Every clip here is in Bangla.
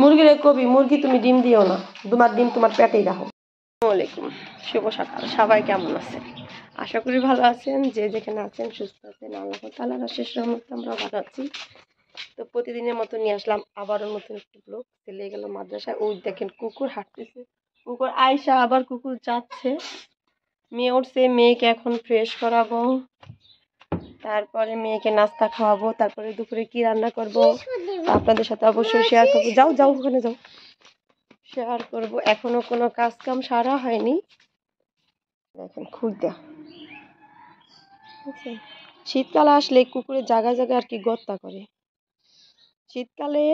মুরগির কবি মুরগি তুমি ডিম দিও না, তোমার ডিম তোমার পেটেই রাখো। আসসালামু আলাইকুম, শুভ সকাল। সবাই কেমন আছেন? আশা করি ভালো আছেন। যে যেখানে আছেন সুস্থ আছেন, আল্লাহ তাআলার অশেষ রহমতে আমরা ভালো আছি। তো প্রতিদিনের মতো নিয়ে আসলাম আবারও নতুন একটি ব্লগ। চলে গেল মাদ্রাসায়। ওই দেখেন কুকুর হাঁটতেছে, কুকুর আয়সা আবার কুকুর যাচ্ছে। মেয়ে উঠছে, মেয়েকে এখন ফ্রেশ করাবো, তারপরে মেয়েকে নাস্তা খাওয়াবো, তারপরে দুপুরে কি রান্না করব আপনাদের সাথে অবশ্যই শেয়ার করবো। যাও যাও ওখানে যাও, শেয়ার করব। এখনো কোনো কাজ কাম সারা হয়নি। দেখেন খুঁড়া, শীতকাল আসলে কুকুরের জায়গায় জায়গায় আর কি গর্তা করে। শীতকালে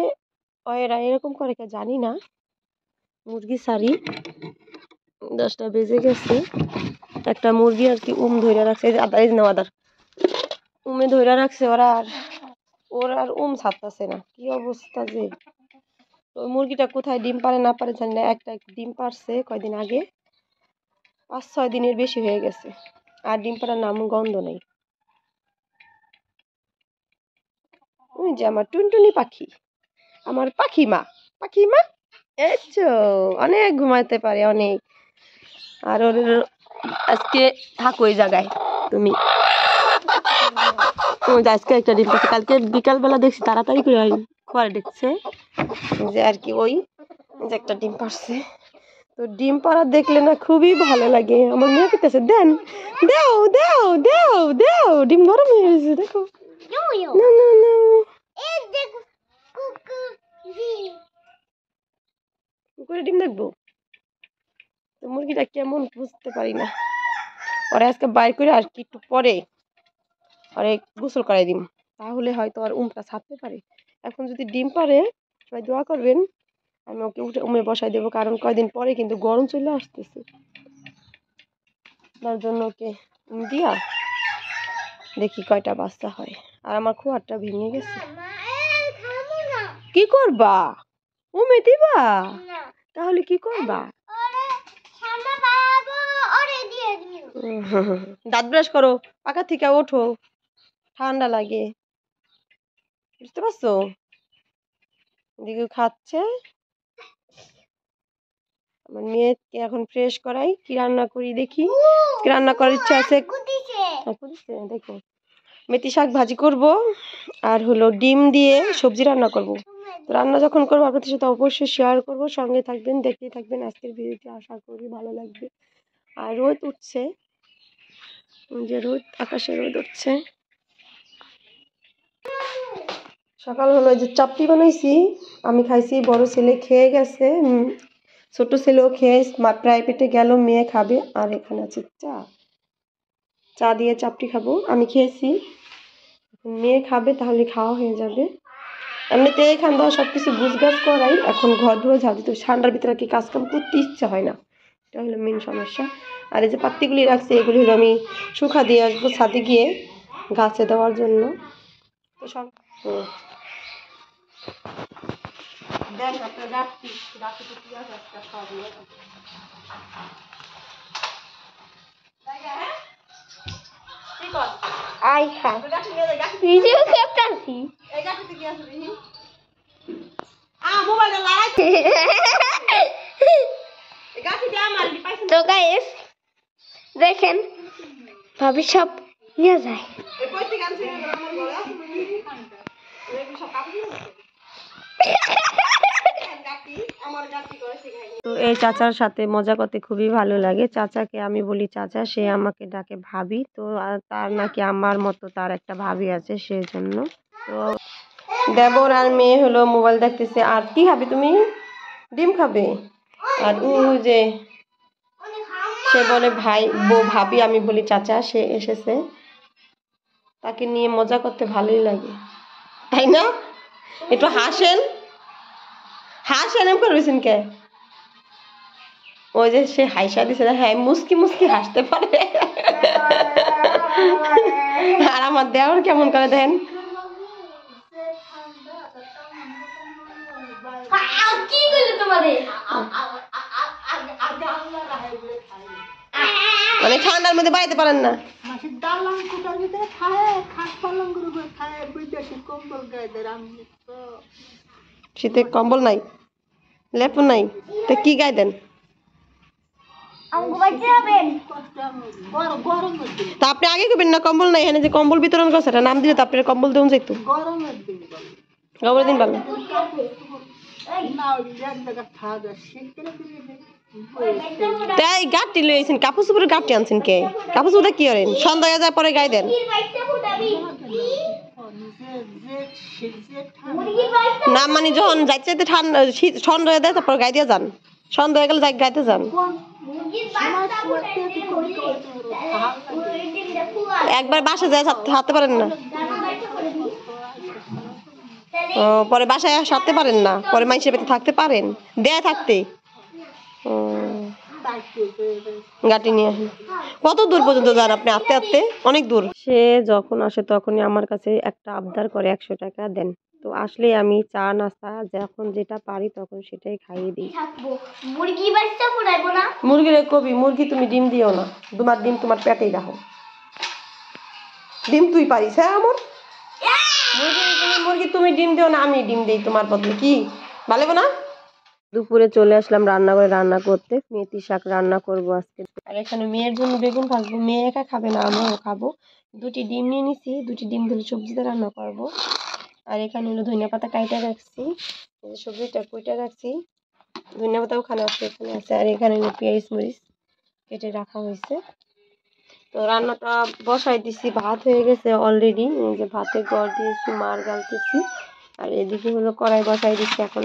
এরা এরকম করে কে জানি না। মুরগি সারি 10টা বেজে গেছে। একটা মুরগি আর কি ধরে রাখছে, আদার উমে ধরে রাখছে ওরা, আর ছাড়তেছে না। কি অবস্থা যে! ওই মুরগিটা কোথায় ডিম পারে না পারে জানি না। একটা ডিম পারছে কয়দিন আগে, 5-6 দিনের বেশি হয়ে গেছে, আর ডিম পাড়ার নাম গন্ধ নেই। ওই যে আমার টুনটুনি পাখি, আমার পাখিমা এসো। অনেক ঘুমাইতে পারে অনেক। আর ওর আজকে থাকো ওই জায়গায় তুমি। আজকে একটা ডিম পাচ্ছে, কালকে বিকালবেলা দেখছি তাড়াতাড়ি করে খোয়ার দেখছে যে আর কি ওই যে একটা ডিম পারছে। তো ডিম পাড়া দেখলে না খুবই ভালো লাগে। আমার মেয়ে কেটেছে, দেন দেও দেও দেও দেও, ডিম গরম হয়ে গেছে দেখো। না না না, কুকুরের ডিম দেখবো? তো মুরগিটা কেমন বুঝতে পারি না। ওরা আজকে বাইর করে আর কি একটু পরে আরে গোসল করাই দিম, তাহলে হয়তো আর উমটা ছাড়তে পারে। এখন যদি ডিম পারে সবাই দোয়া করবেন, আমি ওকে উঠে উমে বসাই দেবো, কারণ কয়দিন পরে কিন্তু গরম চলে আসতেছে। তার জন্য ওকে দিয়া দেখি কয়টা বাচ্চা হয়। আর আমার খোয়ারটা ভেঙে গেছে। কি করবা? উমে দিবা? তাহলে কি করবা? দাঁত ব্রাশ করো, পাকা থেকে ওঠো, ঠান্ডা লাগে, বুঝতে পারছো? এদিকে খাচ্ছে। আমার মেয়েকে এখন ফ্রেশ করাই। কি রান্না করি দেখি। কি রান্না করার ইচ্ছা আছে দেখো, মেথি শাক ভাজি করব, আর হলো ডিম দিয়ে সবজি রান্না করব। তো রান্না যখন করবো আপনাদের সাথে অবশ্যই শেয়ার করব। সঙ্গে থাকবেন, দেখতেই থাকবেন আজকের ভিডিওটি। আশা করি ভালো লাগবে। আর রোদ উঠছে, যে রোদ, আকাশে রোদ উঠছে। সকাল হলো যে চাপটি বানাইছি, আমি খাইছি, বড় ছেলে খেয়ে গেছে, ছোট ছেলেও খেয়ে প্রাইভেটে গেল, মেয়ে খাবে। আর এখানে আছে চা দিয়ে চাপটি খাবো। আমি খেয়েছি, মেয়ে খাবে, তাহলে খাওয়া হয়ে যাবে। এমনিতে এখান দেওয়া সবকিছু গুছগাছ করাই, এখন ঘর ধুয়ে ঝাড় দিতে। ঠান্ডার ভিতরে কি কাজ কাম করতে ইচ্ছা হয় না, এটা হলো মেন সমস্যা। আর এই যে পাত্তিগুলি রাখছি, এগুলি হলো আমি শুকা দিয়ে আসবো ছাদে গিয়ে গাছে দেওয়ার জন্য। তো সব তো গাইস দেখেন ভাবি সব নিয়ে যায়। তো এই চাচার সাথে মজা করতে খুবই ভালো লাগে। চাচাকে আমি বলি চাচা, সে আমাকে ডাকে ভাবি। তো তার নাকি আমার মতো তার একটা ভাবি আছে, সেই জন্য। তো দেবর আর মেয়ে হলো মোবাইল দেখতেছে। আর কি খাবে তুমি? ডিম খাবে? আর ও যে সে বলে ভাই বউ ভাবি, আমি বলি চাচা, সে এসেছে। তাকে নিয়ে মজা করতে ভালোই লাগে, তাই না? একটু হাসেন, এমন করবেন কে? ওই যে সে হাইসা দিছে, হ্যাঁ মুস্কি মুস্কি হাসতে পারে। আর আমার দেওয়ার কেমন করে দেন, মানে ঠান্ডার মধ্যে বাইতে পারেন না। দালান কোটার ভিতরে খায়, খাট পালঙ্গের উপরে খায়, বিদেশি কম্বল গায়ে দেয়। আমি তো শীতে কম্বল নাই, লেপ নাই, তো কি গায়ে দেন? কষ্ট আমি গরমের দিন, তা আপনি আগে কইবেন না কম্বল নাই, এখানে যে কম্বল বিতরণ করছে এটা নাম দিলে তো আপনার কম্বল দেউন যাইতো। গরমের দিন বলে কম্বল দিন ভালো। না, ওই এক জায়গায় খাওয়া যায়, শীতকালে দিলে তাই গাঁটটি লইছেন, কাপড় চোপড়ের গাঁটটি আনছেন কে? কাপড় চোপড় কি করেন? সন্ধ্যা হয়ে যায় পরে গায়ে দেন। না মানে যখন যাইতে যাইতে ঠান্ডা সন্ধ্যা হয়ে যায় তারপর গায়ে দিয়ে যান, সন্ধ্যা হয়ে গেলে যাই গাইতে যান। একবার বাসা যায় থাকতে পারেন না? ও, পরে বাসায় সারতে পারেন না, পরে মাইসের বাড়িতে থাকতে পারেন, দেয় থাকতে। গাটি নিয়ে আসেন। কত দূর পর্যন্ত যান আপনি? আস্তে আস্তে অনেক দূর। সে যখন আসে তখনই আমার কাছে একটা আবদার করে 100 টাকা দেন। তো আসলে আমি চা নাস্তা যখন যেটা পারি তখন সেটাই খাইয়ে দিই। মুরগি বাচ্চা ফুটাইবো না? মুরগির কবি, মুরগি তুমি ডিম দিও না, তোমার ডিম তোমার পেটেই রাখো। ডিম তুই পারিস? হ্যাঁ আমার মুরগি তুমি ডিম দিও না, আমি ডিম দিই তোমার বদলে, কি ভালো না? দুপুরে চলে আসলাম রান্নাঘরে রান্না করতে, মেথি শাক রান্না করব আজকে। আর এখানে মেয়ের জন্য বেগুন ভাজবো, মেয়ে একা খাবে না, আমরাও খাবো। 2টি ডিম নিয়ে নিছি, 2টি ডিম দিলে সবজিতে রান্না করব। আর এখানে হলো ধনিয়া পাতা কাইটা রাখছি, সবজিটা কুইটা রাখছি, ধনিয়া পাতা ওখানে আছে, এখানে আছে। আর এখানে হলো পেঁয়াজ মরিচ কেটে রাখা হয়েছে। তো রান্নাটা বসাই দিছি, ভাত হয়ে গেছে অলরেডি, যে ভাতে গড় দিয়েছি, মার গালতেছি। আর এদিকে হলো কড়াই বসাই দিচ্ছি। এখন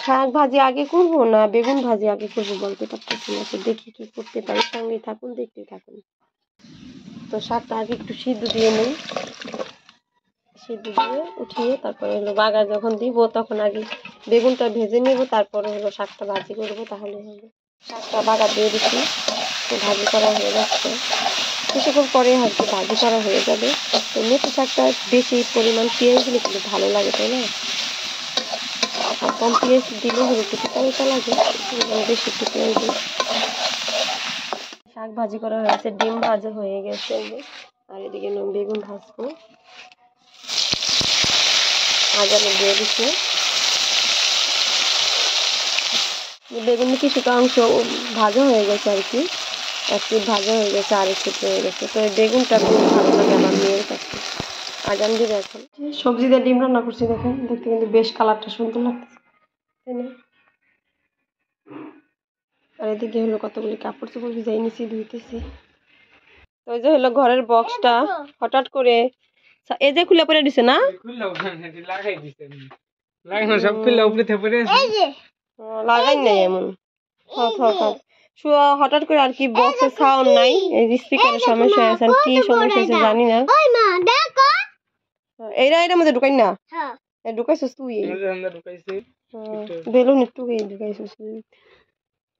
শাক ভাজি আগে করবো না বেগুন ভাজি আগে করবো বলতে পারতেছি না, তো দেখি কি করতে পারি, সঙ্গে থাকুন, দেখতে থাকুন। তো শাকটা আগে একটু সিদ্ধ দিয়ে নিই, সিদ্ধ দিয়ে উঠিয়ে তারপরে হলো বাগার যখন দিব তখন আগে বেগুনটা ভেজে নেব, তারপরে হলো শাকটা ভাজি করবো, তাহলে হবে। শাকটা বাগার দিয়ে দিচ্ছি, তো ভাজি করা হয়ে যাচ্ছে, কিছুক্ষণ পরে হয়তো ভাজি করা হয়ে যাবে। তো মেথি শাকটা বেশি পরিমাণ পেঁয়াজ দিলে কিন্তু ভালো লাগে, তাই না? আর কম পেঁয়াজ দিলে হলে একটু তেলটা লাগে, বেশি একটু পেঁয়াজ দিই। শাক ভাজি করা হয়েছে, ডিম ভাজা হয়ে গেছে, আর এদিকে বেগুন ভাজবো, আজানো দিয়ে দিচ্ছি। বেগুনের কিছুটা অংশ ভাজা হয়ে গেছে আর কি, একটু ভাজা হয়ে গেছে, আর একটু হয়ে গেছে। তো এই বেগুনটা খুব ভালো লাগে আমার মেয়ের কাছে। আজান দিবে এখন। সবজি দিয়ে ডিম রান্না করছি, দেখেন দেখতে কিন্তু বেশ কালারটা সুন্দর লাগতেছে, তাই না? আর এদিকে হলো কতগুলি কাপড় চোপড় ভিজাই নিছি, ধুইতেছি। তো এই যে হলো ঘরের বক্সটা হঠাৎ করে এই যে খুলে পড়ে দিছে না, লাগাই দিছে, লাগানো সব খুলে উপরে থেকে পড়ে আছে। লাগাই নাই এমন হঠাৎ করে আর কি, বক্সের সাউন্ড নাই, এই স্পিকারের সমস্যা আছে, কি সমস্যা আছে জানি না। এটার মধ্যে ঢুকাই না, ঢুকাইছিস তুই, বেলুন একটু ঢুকাইছিস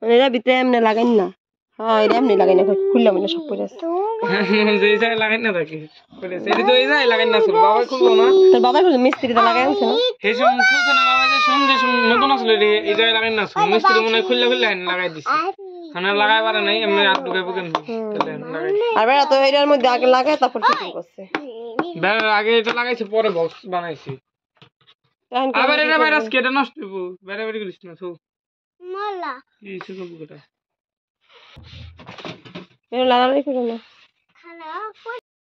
এরা ভিতরে, এমনি লাগাই না। হ্যাঁ এটা এমনি লাগাই না, খুললাম না, সব পড়ে আছে। লাগাই না থাকে সেটা তো এই যায় লাগাই না, ছিল বাবা খুললো না, তোর বাবা খুলছে, মিস্ত্রিটা লাগাই আনছে না, সেই সময় খুলছে না বাবা, যে সন্ধ্যে নতুন আসলে এই জায়গায় লাগাই না, মিস্ত্রি মনে হয় খুললে লাগাই দিছে, লাগাই পারে নাই, এমনি রাত ঢুকাই বুকেন আর বেড়া তো এটার মধ্যে আগে লাগায় তারপর ফিটিং করছে। বেড়ার আগে এটা লাগাইছে, পরে বক্স বানাইছি। আবার এটা ভাইরাস কেটে নষ্ট হইব, বেড়া বেড়ি করিস না, কি শুধু বুকটা লাগালে কি না।